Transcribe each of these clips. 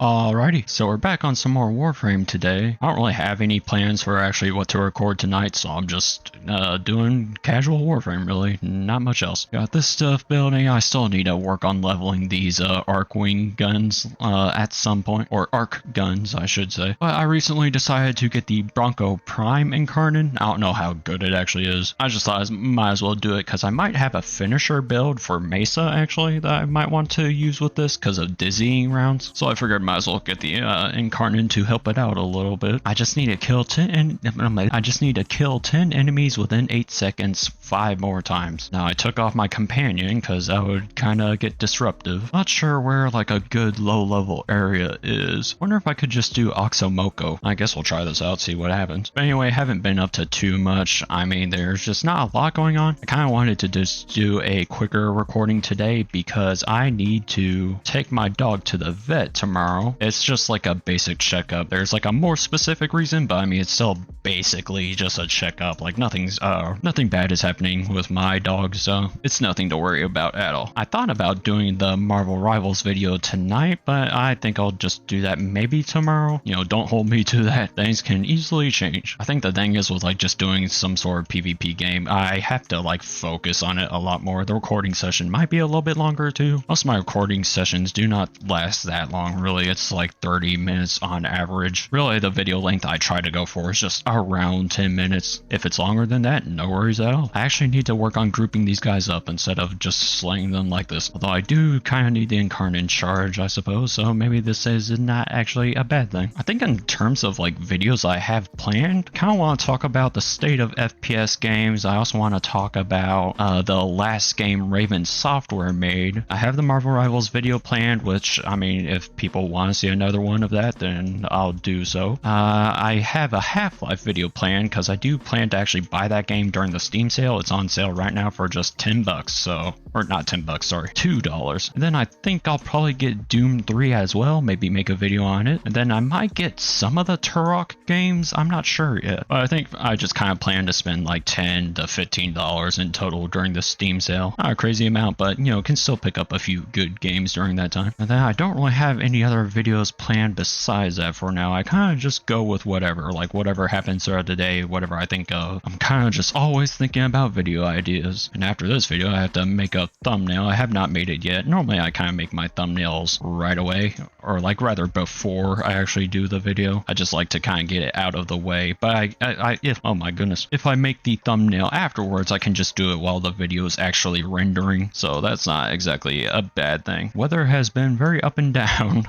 Alrighty, so we're back on some more Warframe today. I don't really have any plans for actually what to record tonight, so I'm just doing casual Warframe really, not much else. Got this stuff building. I still need to work on leveling these arc wing guns at some point, or arc guns I should say. But I recently decided to get the Bronco Prime incarnate. I don't know how good it actually is. I just thought I might as well do it because I might have a finisher build for Mesa actually that I might want to use with this because of dizzying rounds. So I figured might as well get the incarnate to help it out a little bit. I just need to kill 10 enemies within 8 seconds 5 more times. Now I took off my companion because that would kind of get disruptive. Not sure where like a good low level area is. Wonder if I could just do Oxomoko. I guess we'll try this out, see what happens. But anyway, haven't been up to too much. I mean, there's just not a lot going on. I kind of wanted to just do a quicker recording today because I need to take my dog to the vet tomorrow. It's just like a basic checkup. There's like a more specific reason, but I mean it's still basically just a checkup. Like nothing bad is happening with my dog, so it's nothing to worry about at all. I thought about doing the Marvel Rivals video tonight, but I think I'll just do that maybe tomorrow. You know, don't hold me to that. Things can easily change. I think the thing is with like just doing some sort of PvP game, I have to like focus on it a lot more. The recording session might be a little bit longer too. Most of my recording sessions do not last that long really. It's like 30 minutes on average. Really, the video length I try to go for is just around 10 minutes. If it's longer than that, no worries at all. I actually need to work on grouping these guys up instead of just slaying them like this. Although I do kind of need the incarnate charge, I suppose, so maybe this is not actually a bad thing. I think in terms of like videos I have planned, kind of want to talk about the state of FPS games. I also want to talk about the last game Raven Software made. I have the Marvel Rivals video planned, which, I mean, if people want to see another one of that, then I'll do so. I have a Half-Life video planned because I do plan to actually buy that game during the Steam sale. It's on sale right now for just $10, so, or not $10, sorry, $2. And then I think I'll probably get Doom 3 as well, maybe make a video on it. And then I might get some of the Turok games, I'm not sure yet. But I think I just kind of plan to spend like $10 to $15 in total during the Steam sale. Not a crazy amount, but you know, can still pick up a few good games during that time. And then I don't really have any other videos planned besides that for now. I kind of just go with whatever, like whatever happens throughout the day, whatever I think of. I'm kind of just always thinking about video ideas. And after this video, I have to make a thumbnail. I have not made it yet. Normally I kind of make my thumbnails right away, or like rather before I actually do the video. I just like to kind of get it out of the way. But oh my goodness, if I make the thumbnail afterwards, I can just do it while the video is actually rendering. So that's not exactly a bad thing. Weather has been very up and down,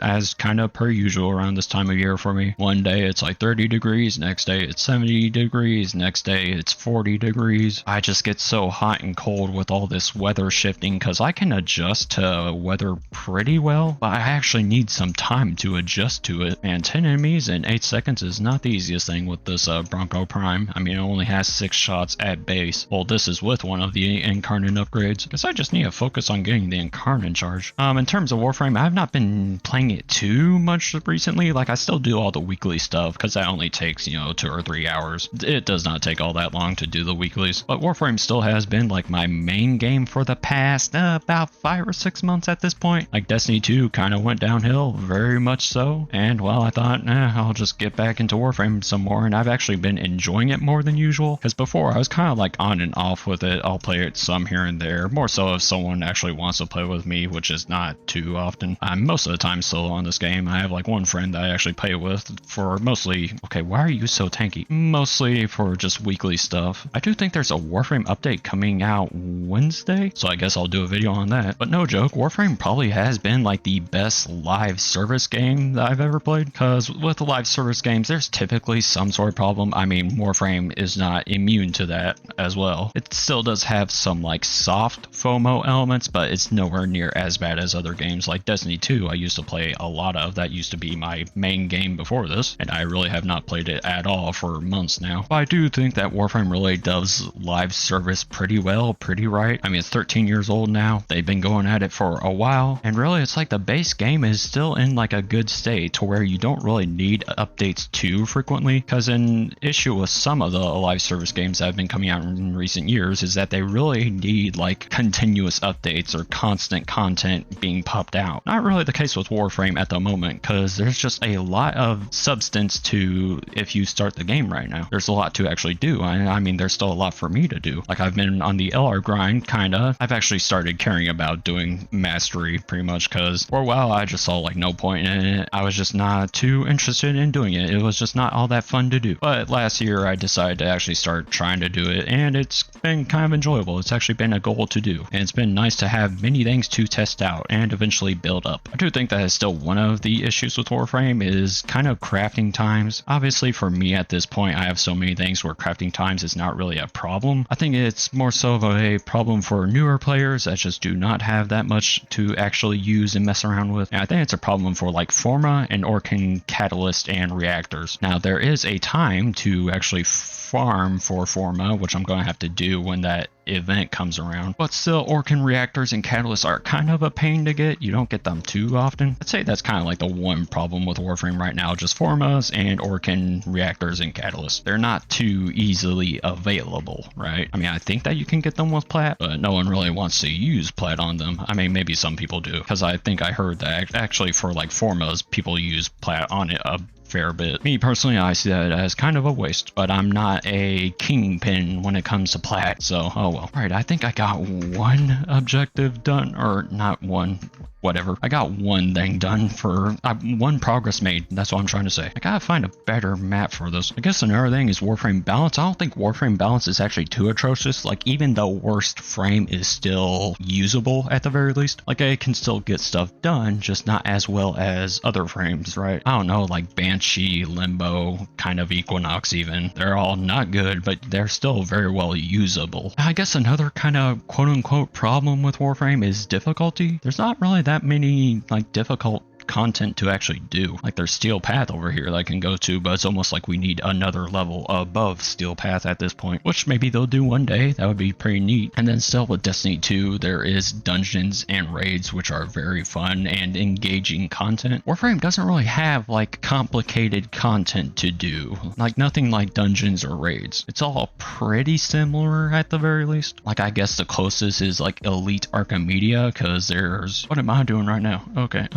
as kind of per usual around this time of year for me. One day it's like 30 degrees, next day it's 70 degrees, next day it's 40 degrees. I just get so hot and cold with all this weather shifting because I can adjust to weather pretty well, but I actually need some time to adjust to it. And 10 enemies in 8 seconds is not the easiest thing with this Bronco Prime. I mean, it only has 6 shots at base. Well, this is with one of the incarnate upgrades, because I just need to focus on getting the incarnate charge. In terms of Warframe, I've not been playing it too much recently. Like, I still do all the weekly stuff because that only takes, you know, 2 or 3 hours. It does not take all that long to do the weeklies, but Warframe still has been like my main game for the past about 5 or 6 months at this point. Like Destiny 2 kind of went downhill, very much so, and well, I thought, I'll just get back into Warframe some more, and I've actually been enjoying it more than usual, because before I was kind of like on and off with it. I'll play it some here and there, more so if someone actually wants to play with me, which is not too often. I'm most of the time solo on this game. I have like one friend that I actually play with for mostly, okay, why are you so tanky? Mostly for just weekly stuff. I do think there's a Warframe update coming out Wednesday, so I guess I'll do a video on that. But no joke, Warframe probably has been like the best live service game that I've ever played, because with the live service games, there's typically some sort of problem. I mean, Warframe is not immune to that as well. It still does have some like soft FOMO elements, but it's nowhere near as bad as other games like Destiny 2 I used to play a lot of. That used to be my main game before this, and I really have not played it at all for months now. But I do think that Warframe really does live service pretty well, pretty right. I mean, it's 13 years old now. They've been going at it for a while, and really it's like the base game is still in like a good state to where you don't really need updates too frequently, because an issue with some of the live service games that have been coming out in recent years is that they really need like continuous updates or constant content being popped out. Not really the case with Warframe at the moment, because there's just a lot of substance to, if you start the game right now, there's a lot to actually do. I mean, there's still a lot for me to do. Like, I've been on the LR grind, kinda. I've actually started caring about doing mastery pretty much, because for a while I just saw like no point in it. I was just not too interested in doing it. It was just not all that fun to do. But last year I decided to actually start trying to do it, and it's been kind of enjoyable. It's actually been a goal to do, and it's been nice to have many things to test out and eventually build up. I do think that is still one of the issues with Warframe is kind of crafting times. Obviously for me at this point, I have so many things where crafting times is not really a problem. I think it's more so of a problem for newer players that just do not have that much to actually use and mess around with. And I think it's a problem for like Forma and Orkin Catalyst and Reactors. Now there is a time to actually farm for Forma, which I'm going to have to do when that event comes around. But still, Orkin Reactors and Catalysts are kind of a pain to get. You don't get them too often. I'd say that's kind of like the one problem with Warframe right now, just Formas and Orkin Reactors and Catalysts. They're not too easily available, right? I mean, I think that you can get them with Plat, but no one really wants to use Plat on them. I mean, maybe some people do, because I think I heard that actually for like Formas, people use Plat on it a fair bit. Me personally, I see that as kind of a waste, but I'm not a kingpin when it comes to Plat, so oh well. Alright, I think I got one objective done, or not one, whatever. I got one thing done for one progress made. That's what I'm trying to say. I gotta find a better map for this. I guess another thing is Warframe balance. I don't think Warframe balance is actually too atrocious. Like, even the worst frame is still usable at the very least. Like, I can still get stuff done, just not as well as other frames, right? I don't know, like Banshee, Limbo, kind of Equinox even. They're all not good, but they're still very well usable. I guess another kind of quote-unquote problem with Warframe is difficulty. There's not really that many like difficult content to actually do. Like, there's Steel Path over here that I can go to, but it's almost like we need another level above Steel Path at this point, which maybe they'll do one day. That would be pretty neat. And then still with Destiny 2, there is dungeons and raids, which are very fun and engaging content. Warframe doesn't really have like complicated content to do, like nothing like dungeons or raids. It's all pretty similar at the very least. Like, I guess the closest is like Elite Archimedia, because there's, what am I doing right now? Okay,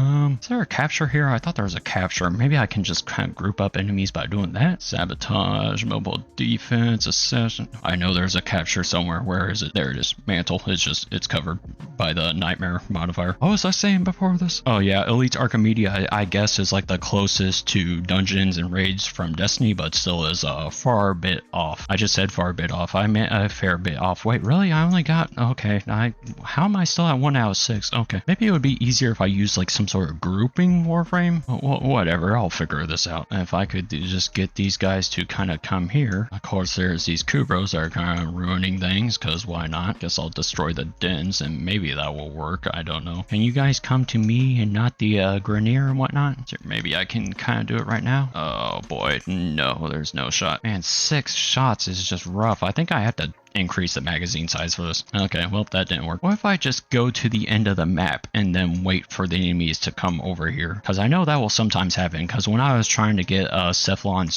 is there a capture here? I thought there was a capture. Maybe I can just kind of group up enemies by doing that. Sabotage, mobile defense, assassin. I know there's a capture somewhere. Where is it? There it is. Mantle. It's covered by the nightmare modifier. What was I saying before this? Oh yeah, Elite Archimedia, I guess, is like the closest to dungeons and raids from Destiny, but still is a far bit off. I just said far bit off. I meant a fair bit off. Wait, really? I only got, okay. How am I still at 1 out of 6? Okay. Maybe it would be easier if I used like some sort of grouping Warframe. Whatever, I'll figure this out. If I could just get these guys to kind of come here. Of course, there's these Kubros that are kind of ruining things, because why not? Guess I'll destroy the dens and maybe that will work. I don't know. Can you guys come to me and not the Grenier and whatnot? So maybe I can kind of do it right now. Oh boy, no, there's no shot. Man, 6 shots is just rough. I think I have to increase the magazine size for this. Okay, well, that didn't work. What if I just go to the end of the map and then wait for the enemies to come over here? Because I know that will sometimes happen, because when I was trying to get Cephalon,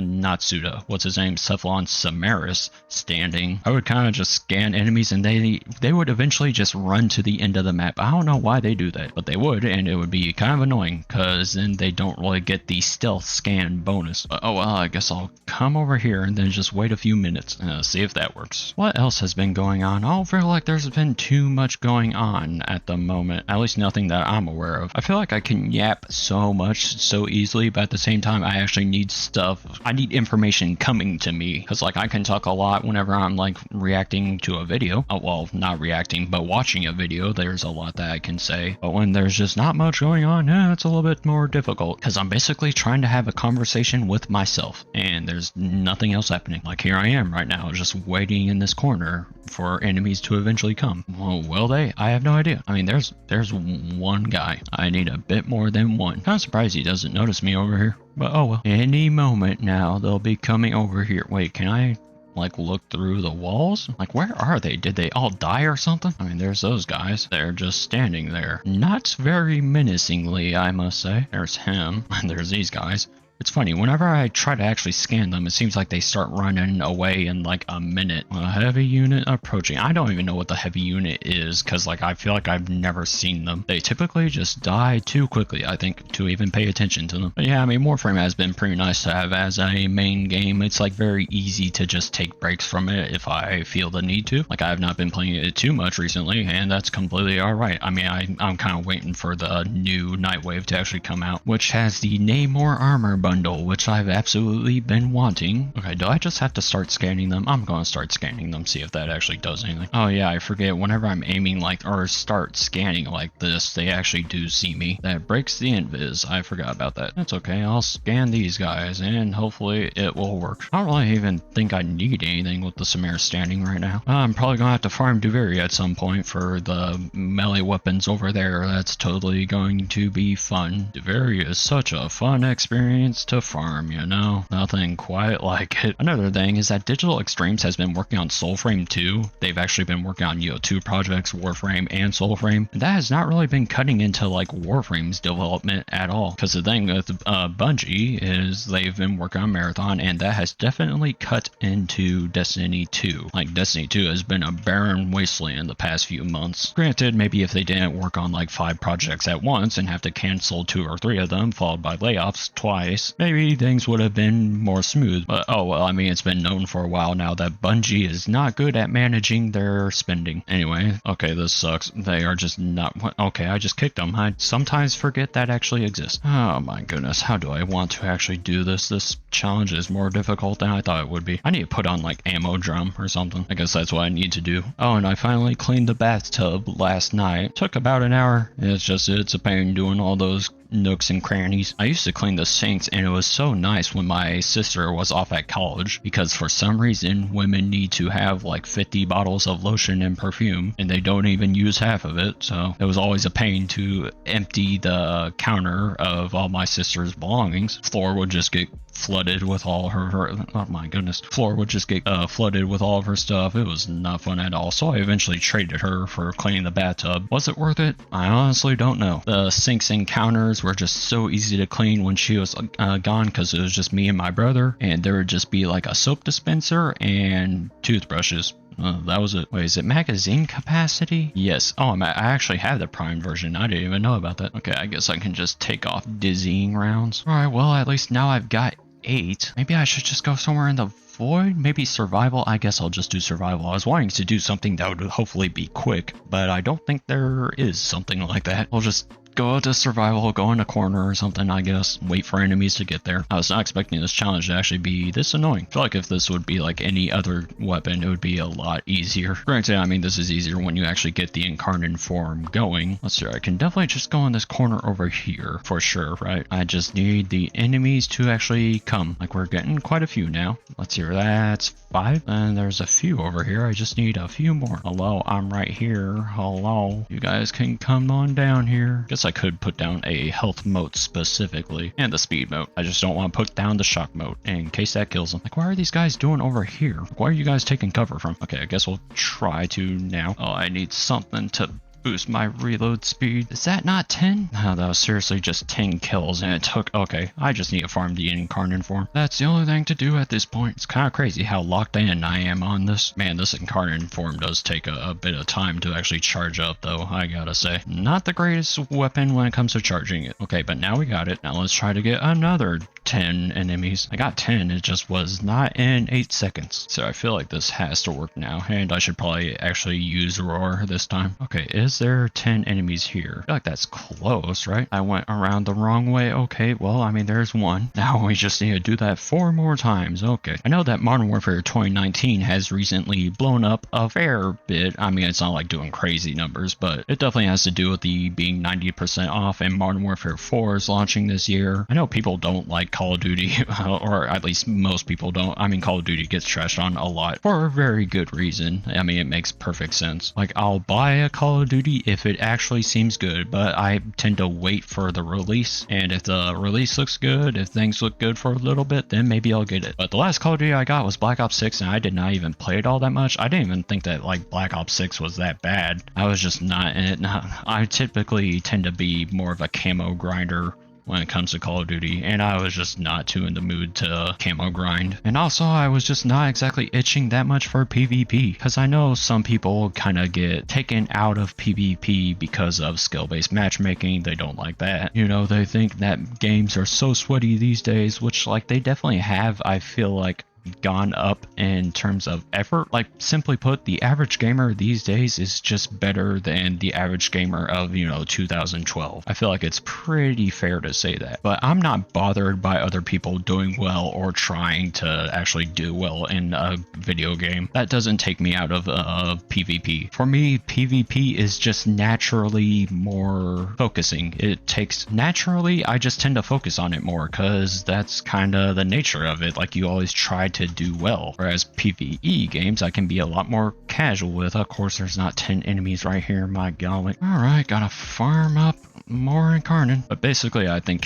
not Suda, what's his name? Cephalon Samaris standing, I would kind of just scan enemies and they would eventually just run to the end of the map. I don't know why they do that, but they would, and it would be kind of annoying, because then they don't really get the stealth scan bonus. But, oh well, I guess I'll come over here and then just wait a few minutes and see if that works. What else has been going on? I don't feel like there's been too much going on at the moment, at least nothing that I'm aware of. I feel like I can yap so much so easily, but at the same time I actually need stuff. I need information coming to me, because like I can talk a lot whenever I'm like reacting to a video. Oh, well, not reacting, but watching a video. There's a lot that I can say, but when there's just not much going on, it's a little bit more difficult, because I'm basically trying to have a conversation with myself and there's nothing else happening. Like, here I am right now just waiting in this corner for enemies to eventually come. Well, will they? I have no idea. I mean, there's one guy. I need a bit more than one. Kind of surprised he doesn't notice me over here, but oh well. Any moment now they'll be coming over here. Wait, can I like look through the walls? Like, where are they? Did they all die or something? I mean, there's those guys. They're just standing there. Not very menacingly, I must say. There's him, and there's these guys. It's funny, whenever I try to actually scan them, it seems like they start running away in like a minute. A heavy unit approaching. I don't even know what the heavy unit is, because like I feel like I've never seen them. They typically just die too quickly, I think, to even pay attention to them. But yeah, I mean, Warframe has been pretty nice to have as a main game. It's like very easy to just take breaks from it if I feel the need to. Like I have not been playing it too much recently, and that's completely alright. I mean, I'm kind of waiting for the new Nightwave to actually come out, which has the Namor armor bundle, which I've absolutely been wanting. Okay, do I just have to start scanning them? I'm going to start scanning them, see if that actually does anything. Oh yeah, I forget, whenever I'm aiming like, or start scanning like this, they actually do see me. That breaks the invis. I forgot about that. That's okay, I'll scan these guys and hopefully it will work. I don't really even think I need anything with the Samir standing right now. I'm probably going to have to farm Duviri at some point for the melee weapons over there. That's totally going to be fun. Duviri is such a fun experience to farm, you know? Nothing quite like it. Another thing is that Digital Extremes has been working on Soulframe 2. They've actually been working on, you know, 2 projects, Warframe and Soulframe. And that has not really been cutting into like Warframe's development at all. Because the thing with Bungie is they've been working on Marathon, and that has definitely cut into Destiny 2. Like Destiny 2 has been a barren wasteland the past few months. Granted, maybe if they didn't work on like 5 projects at once and have to cancel 2 or 3 of them, followed by layoffs twice, maybe things would have been more smooth. But oh well, I mean, it's been known for a while now that Bungie is not good at managing their spending. Anyway, okay, this sucks. They are just not... Okay, I just kicked them. I sometimes forget that actually exists. Oh my goodness, how do I want to actually do this? This challenge is more difficult than I thought it would be. I need to put on like ammo drum or something. I guess that's what I need to do. Oh, and I finally cleaned the bathtub last night. Took about an hour. It's a pain doing all those nooks and crannies. I used to clean the sinks, and it was so nice when my sister was off at college, because for some reason women need to have like 50 bottles of lotion and perfume, and they don't even use half of it. So it was always a pain to empty the counter of all my sister's belongings. Floor would just get flooded with all her oh my goodness, floor would just get flooded with all of her stuff. It was not fun at all. So I eventually traded her for cleaning the bathtub. Was it worth it? I honestly don't know. The sinks and counters were just so easy to clean when she was gone, because it was just me and my brother, and there would just be like a soap dispenser and toothbrushes. That was it. Wait, is it magazine capacity? Yes. Oh, I actually have the Prime version. I didn't even know about that. Okay, I guess I can just take off dizzying rounds. Alright, well, at least now I've got 8. Maybe I should just go somewhere in the void? Maybe survival? I guess I'll just do survival. I was wanting to do something that would hopefully be quick, but I don't think there is something like that. I'll just go to survival, go in a corner or something, I guess. Wait for enemies to get there. I was not expecting this challenge to actually be this annoying. I feel like if this would be like any other weapon, it would be a lot easier. Granted, I mean, this is easier when you actually get the incarnate form going. Let's see, I can definitely just go in this corner over here for sure, right? I just need the enemies to actually come. Like, we're getting quite a few now. Let's see, that's 5. And there's a few over here. I just need a few more. Hello, I'm right here. Hello. You guys can come on down here. Guess I could put down a health mote specifically, and the speed mote. I just don't want to put down the shock mote in case that kills them. Like, what are these guys doing over here? Why are you guys taking cover from? Okay, I guess we'll try to now. Oh, I need something to boost my reload speed. Is that not 10? No, that was seriously just 10 kills, and it took... Okay, I just need to farm the incarnate form. That's the only thing to do at this point. It's kind of crazy how locked in I am on this. Man, this incarnate form does take a bit of time to actually charge up, though, I gotta say. Not the greatest weapon when it comes to charging it. Okay, but now we got it. Now let's try to get another 10 enemies. I got 10, it just was not in 8 seconds. So I feel like this has to work now, and I should probably actually use Roar this time. Okay, is there 10 enemies here? I feel like that's close, right? I went around the wrong way. Okay, well, I mean, there's one. Now we just need to do that 4 more times. Okay. I know that Modern Warfare 2019 has recently blown up a fair bit. I mean, it's not like doing crazy numbers, but it definitely has to do with the being 90% off, and Modern Warfare 4 is launching this year. I know people don't like Call of Duty, or at least most people don't. I mean, Call of Duty gets trashed on a lot for a very good reason. I mean, it makes perfect sense. Like, I'll buy a Call of Duty if it actually seems good, but I tend to wait for the release, and if the release looks good, if things look good for a little bit, then maybe I'll get it. But the last Call of Duty I got was Black Ops 6, and I did not even play it all that much. I didn't even think that like Black Ops 6 was that bad. I was just not in it. I typically tend to be more of a camo grinder when it comes to Call of Duty, and I was just not too in the mood to camo grind. And also, I was just not exactly itching that much for PvP, because I know some people kind of get taken out of PvP because of skill-based matchmaking. They don't like that. You know, they think that games are so sweaty these days, which like they definitely have, I feel like, gone up in terms of effort. Like, simply put, the average gamer these days is just better than the average gamer of, 2012. I feel like it's pretty fair to say that. But I'm not bothered by other people doing well or trying to actually do well in a video game. That doesn't take me out of PvP. For me, PvP is just naturally more focusing. It takes naturally, I just tend to focus on it more because that's kind of the nature of it. Like, you always try to do well, whereas PvE games I can be a lot more casual with. Of course, there's not 10 enemies right here, my golly. Alright, gotta farm up more incarnate. But basically, I think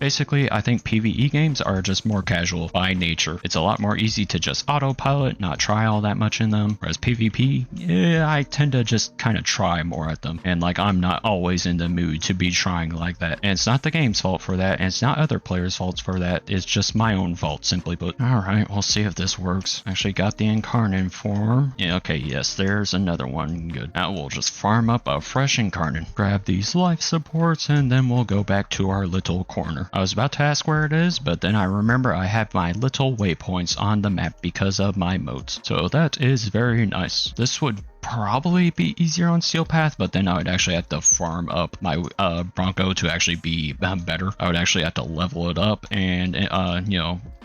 basically I think PvE games are just more casual by nature. It's a lot more easy to just autopilot, not try all that much in them, whereas PvP, yeah, I tend to just kind of try more at them, and like I'm not always in the mood to be trying like that. And it's not the game's fault for that, and it's not other players' faults for that. It's just my own fault, simply put. Alright, we'll see if this works. Actually got the incarnate form. Yeah, okay, yes, there's another one. Good. Now we'll just farm up a fresh incarnate. Grab these life supports, and then we'll go back to our little corner. I was about to ask where it is, but then I remember I have my little waypoints on the map because of my modes. So that is very nice. This would probably be easier on Steel Path, but then I would actually have to farm up my Bronco to actually be better. I would actually have to level it up and,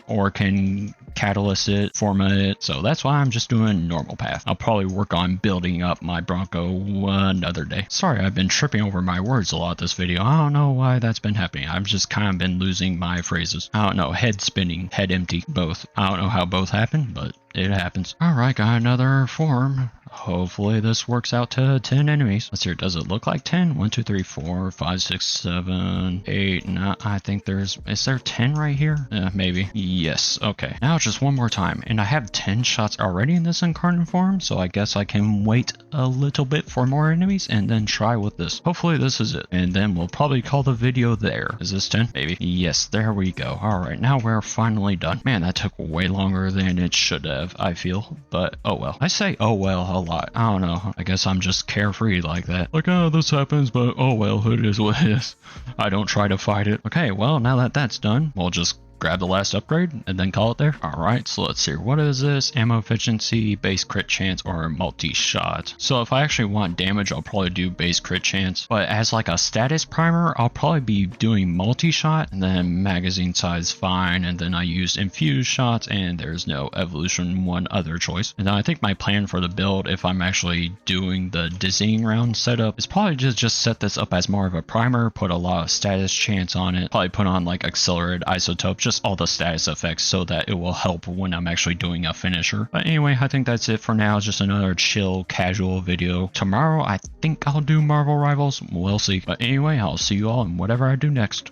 or can catalyst it, format it. So that's why I'm just doing normal path. I'll probably work on building up my Bronco another day. Sorry, I've been tripping over my words a lot this video. I don't know why that's been happening. I've just kind of been losing my phrases. I don't know, head spinning, head empty, both. I don't know how both happen, but it happens. Alright, got another form. Hopefully this works out to 10 enemies. Let's see, does it look like 10? 1, 2, 3, 4, 5, 6, 7, 8, 9. I think is there 10 right here? Maybe. Yes, okay. Now just one more time. And I have 10 shots already in this incarnate form, so I guess I can wait a little bit for more enemies and then try with this. Hopefully this is it. And then we'll probably call the video there. Is this 10? Maybe. Yes, there we go. Alright, now we're finally done. Man, that took way longer than it should have, I feel. But, oh well. I say oh well a lot. I don't know. I guess I'm just carefree like that. Like, oh, this happens, but oh well, it is what it is. I don't try to fight it. Okay, well, now that that's done, we'll just grab the last upgrade and then call it there. Alright, so let's see. What is this? Ammo efficiency, base crit chance, or multi-shot. So if I actually want damage, I'll probably do base crit chance. But as like a status primer, I'll probably be doing multi-shot, and then magazine size fine, and then I use infused shots, and there's no evolution one other choice. And then I think my plan for the build, if I'm actually doing the dizzying round setup, is probably just set this up as more of a primer, put a lot of status chance on it, probably put on like accelerated isotope, just all the status effects so that it will help when I'm actually doing a finisher. But anyway, I think that's it for now. Just another chill, casual video. Tomorrow, I think I'll do Marvel Rivals. We'll see. But anyway, I'll see you all in whatever I do next.